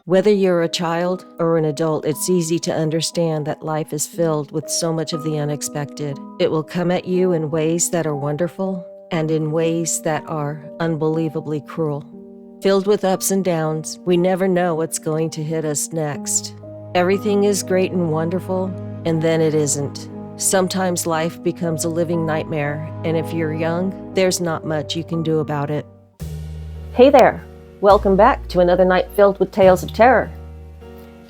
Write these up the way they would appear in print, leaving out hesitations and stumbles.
Whether you're a child or an adult, it's easy to understand that life is filled with so much of the unexpected. It will come at you in ways that are wonderful and in ways that are unbelievably cruel. Filled with ups and downs, we never know what's going to hit us next. Everything is great and wonderful, and then it isn't. Sometimes life becomes a living nightmare, and if you're young, there's not much you can do about it. Hey there! Welcome back to another night filled with tales of terror.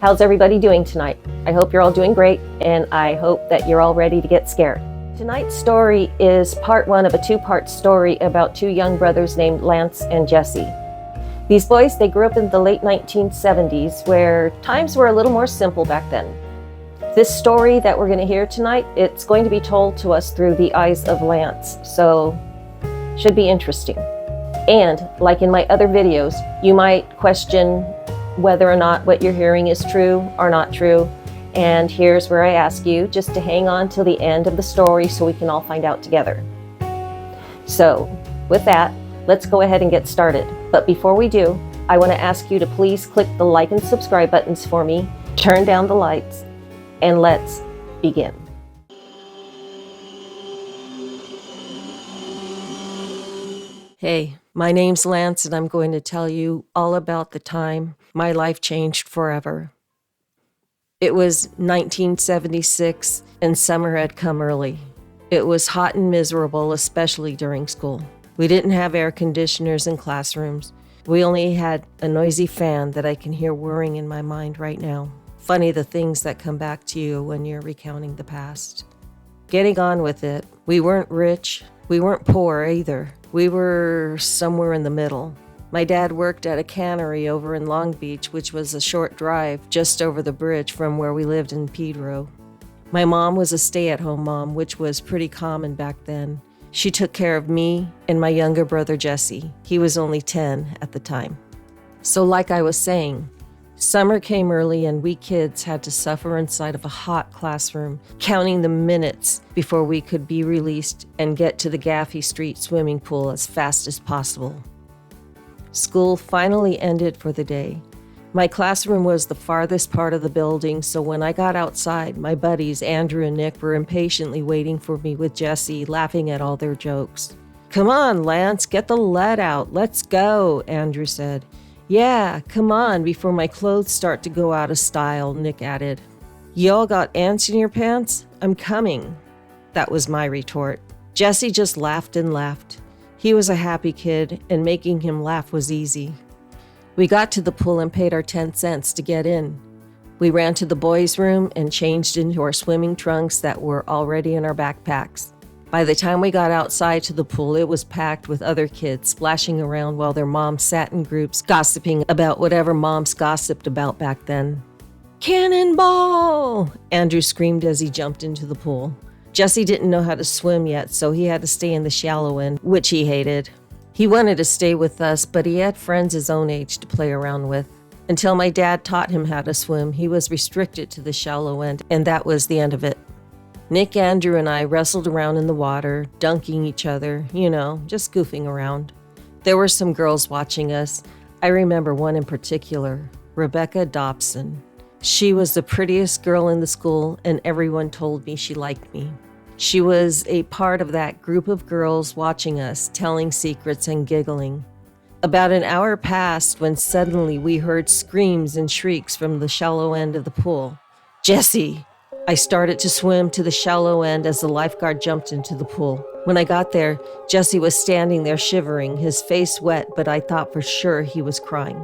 How's everybody doing tonight? I hope you're all doing great, and I hope that you're all ready to get scared. Tonight's story is part one of a two-part story about two young brothers named Lance and Jesse. These boys, they grew up in the late 1970s, where times were a little more simple back then. This story that we're going to hear tonight, it's going to be told to us through the eyes of Lance, so should be interesting. And like in my other videos, you might question whether or not what you're hearing is true or not true. And here's where I ask you just to hang on till the end of the story so we can all find out together. So with that, let's go ahead and get started. But before we do, I want to ask you to please click the like and subscribe buttons for me, turn down the lights, and let's begin. Hey, my name's Lance, and I'm going to tell you all about the time my life changed forever. It was 1976, and summer had come early. It was hot and miserable, especially during school. We didn't have air conditioners in classrooms. We only had a noisy fan that I can hear whirring in my mind right now. Funny the things that come back to you when you're recounting the past. Getting on with it, we weren't rich. We weren't poor either. We were somewhere in the middle. My dad worked at a cannery over in Long Beach, which was a short drive just over the bridge from where we lived in Pedro. My mom was a stay-at-home mom, which was pretty common back then. She took care of me and my younger brother, Jesse. He was only 10 at the time. So like I was saying, summer came early and we kids had to suffer inside of a hot classroom, counting the minutes before we could be released and get to the Gaffey Street swimming pool as fast as possible. School finally ended for the day. My classroom was the farthest part of the building, so when I got outside, my buddies Andrew and Nick were impatiently waiting for me with Jesse, laughing at all their jokes. "Come on, Lance, get the lead out. Let's go," Andrew said. "Yeah, come on, before my clothes start to go out of style," Nick added. "Y'all got ants in your pants? I'm coming." That was my retort. Jesse just laughed and laughed. He was a happy kid, and making him laugh was easy. We got to the pool and paid our 10 cents to get in. We ran to the boys' room and changed into our swimming trunks that were already in our backpacks. By the time we got outside to the pool, it was packed with other kids splashing around while their moms sat in groups gossiping about whatever moms gossiped about back then. "Cannonball!" Andrew screamed as he jumped into the pool. Jesse didn't know how to swim yet, so he had to stay in the shallow end, which he hated. He wanted to stay with us, but he had friends his own age to play around with. Until my dad taught him how to swim, he was restricted to the shallow end, and that was the end of it. Nick, Andrew, and I wrestled around in the water, dunking each other, just goofing around. There were some girls watching us. I remember one in particular, Rebecca Dobson. She was the prettiest girl in the school, and everyone told me she liked me. She was a part of that group of girls watching us, telling secrets and giggling. About an hour passed when suddenly we heard screams and shrieks from the shallow end of the pool. "Jesse!" I started to swim to the shallow end as the lifeguard jumped into the pool. When I got there, Jesse was standing there shivering, his face wet, but I thought for sure he was crying.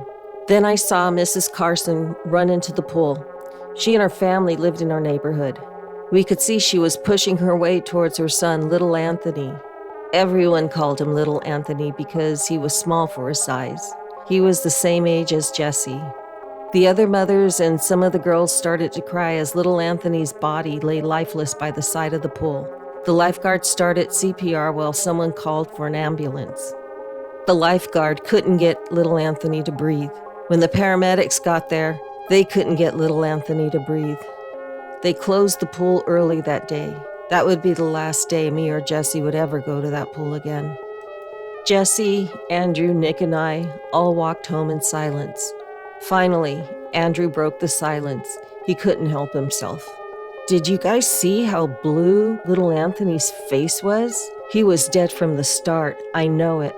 Then I saw Mrs. Carson run into the pool. She and her family lived in our neighborhood. We could see she was pushing her way towards her son, Little Anthony. Everyone called him Little Anthony because he was small for his size. He was the same age as Jesse. The other mothers and some of the girls started to cry as Little Anthony's body lay lifeless by the side of the pool. The lifeguard started CPR while someone called for an ambulance. The lifeguard couldn't get Little Anthony to breathe. When the paramedics got there, they couldn't get Little Anthony to breathe. They closed the pool early that day. That would be the last day me or Jesse would ever go to that pool again. Jesse, Andrew, Nick, and I all walked home in silence. Finally, Andrew broke the silence. He couldn't help himself. Did you guys see how blue little Anthony's face was? He was dead from the start. I know it.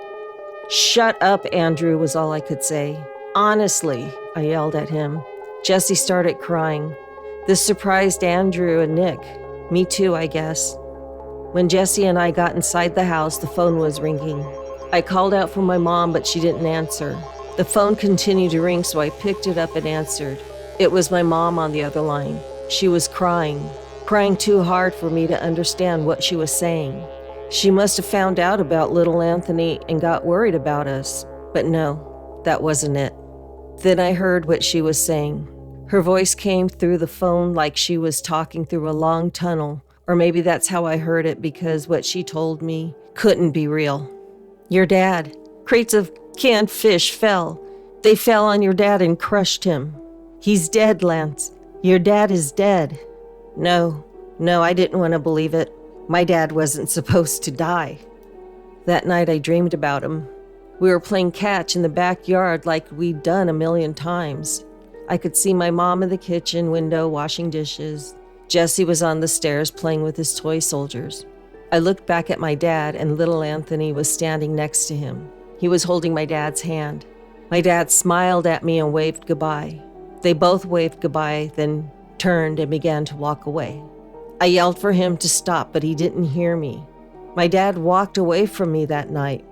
Shut up, Andrew, was all I could say. Honestly, I yelled at him. Jesse started crying. This surprised Andrew and Nick. Me too, I guess. When Jesse and I got inside the house, the phone was ringing. I called out for my mom, but she didn't answer. The phone continued to ring, so I picked it up and answered. It was my mom on the other line. She was crying too hard for me to understand what she was saying. She must have found out about little Anthony and got worried about us. But no, that wasn't it. Then I heard what she was saying. Her voice came through the phone like she was talking through a long tunnel, or maybe that's how I heard it because what she told me couldn't be real. Your dad. Crates of canned fish fell. They fell on your dad and crushed him. He's dead, Lance. Your dad is dead. No, I didn't want to believe it. My dad wasn't supposed to die. That night I dreamed about him. We were playing catch in the backyard like we'd done a million times. I could see my mom in the kitchen window washing dishes. Jesse was on the stairs playing with his toy soldiers. I looked back at my dad and little Anthony was standing next to him. He was holding my dad's hand. My dad smiled at me and waved goodbye. They both waved goodbye, then turned and began to walk away. I yelled for him to stop, but he didn't hear me. My dad walked away from me that night.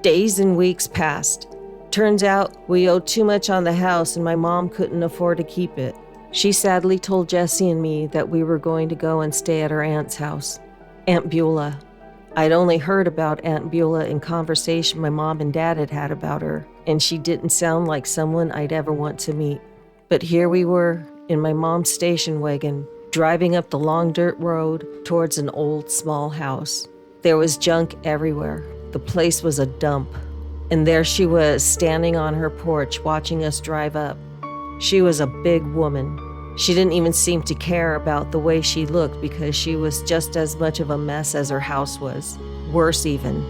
Days and weeks passed. Turns out we owed too much on the house and my mom couldn't afford to keep it. She sadly told Jesse and me that we were going to go and stay at her aunt's house, Aunt Beulah. I'd only heard about Aunt Beulah in conversation my mom and dad had had about her, and she didn't sound like someone I'd ever want to meet. But here we were, in my mom's station wagon, driving up the long dirt road towards an old small house. There was junk everywhere. The place was a dump. And there she was, standing on her porch, watching us drive up. She was a big woman. She didn't even seem to care about the way she looked because she was just as much of a mess as her house was. Worse even.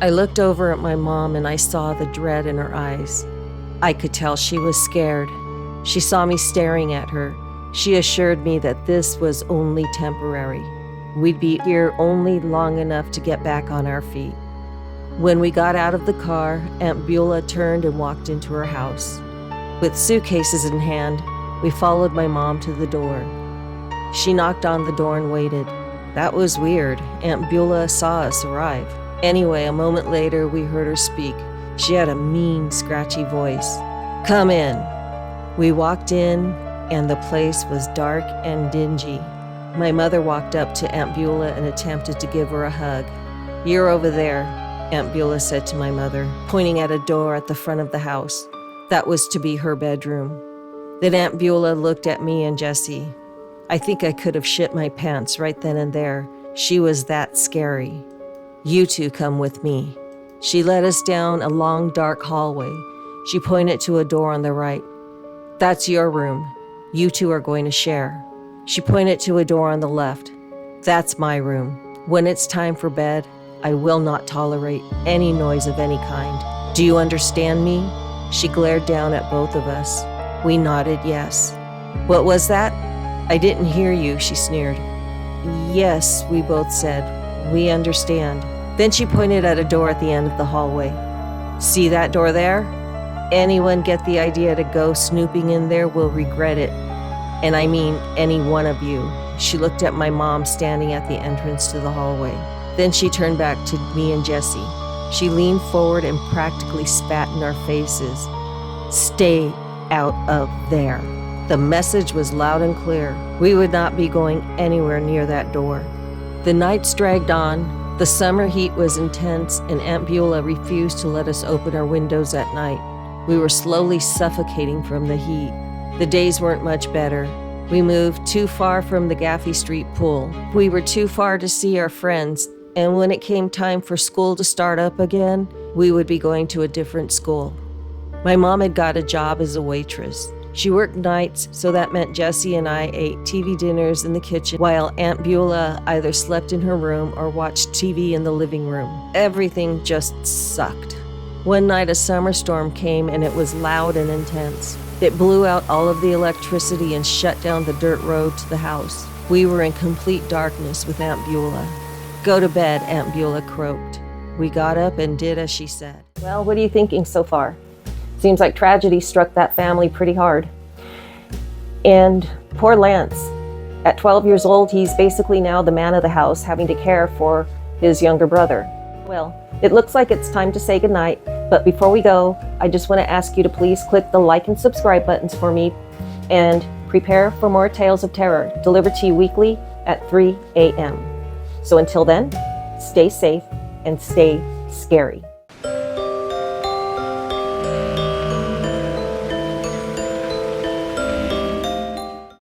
I looked over at my mom and I saw the dread in her eyes. I could tell she was scared. She saw me staring at her. She assured me that this was only temporary. We'd be here only long enough to get back on our feet. When we got out of the car, Aunt Beulah turned and walked into her house. With suitcases in hand, we followed my mom to the door. She knocked on the door and waited. That was weird. Aunt Beulah saw us arrive. Anyway, a moment later, we heard her speak. She had a mean, scratchy voice. Come in. We walked in, and the place was dark and dingy. My mother walked up to Aunt Beulah and attempted to give her a hug. You're over there, Aunt Beulah said to my mother, pointing at a door at the front of the house. That was to be her bedroom. Then Aunt Beulah looked at me and Jesse. I think I could have shit my pants right then and there. She was that scary. You two come with me. She led us down a long, dark hallway. She pointed to a door on the right. That's your room. You two are going to share. She pointed to a door on the left. That's my room. When it's time for bed, I will not tolerate any noise of any kind. Do you understand me? She glared down at both of us. We nodded yes. What was that? I didn't hear you, she sneered. Yes, we both said. We understand. Then she pointed at a door at the end of the hallway. See that door there? Anyone get the idea to go snooping in there will regret it. And I mean any one of you. She looked at my mom standing at the entrance to the hallway. Then she turned back to me and Jesse. She leaned forward and practically spat in our faces. Stay out of there. The message was loud and clear. We would not be going anywhere near that door. The nights dragged on. The summer heat was intense, and Aunt Beulah refused to let us open our windows at night. We were slowly suffocating from the heat. The days weren't much better. We moved too far from the Gaffey Street pool. We were too far to see our friends, and when it came time for school to start up again, we would be going to a different school. My mom had got a job as a waitress. She worked nights, so that meant Jesse and I ate TV dinners in the kitchen while Aunt Beulah either slept in her room or watched TV in the living room. Everything just sucked. One night a summer storm came and it was loud and intense. It blew out all of the electricity and shut down the dirt road to the house. We were in complete darkness with Aunt Beulah. "Go to bed," Aunt Beulah croaked. We got up and did as she said. Well, what are you thinking so far? Seems like tragedy struck that family pretty hard. And poor Lance. At 12 years old, he's basically now the man of the house, having to care for his younger brother. Well, it looks like it's time to say goodnight, but before we go, I just want to ask you to please click the like and subscribe buttons for me and prepare for more tales of terror delivered to you weekly at 3 a.m. So until then, stay safe and stay scary.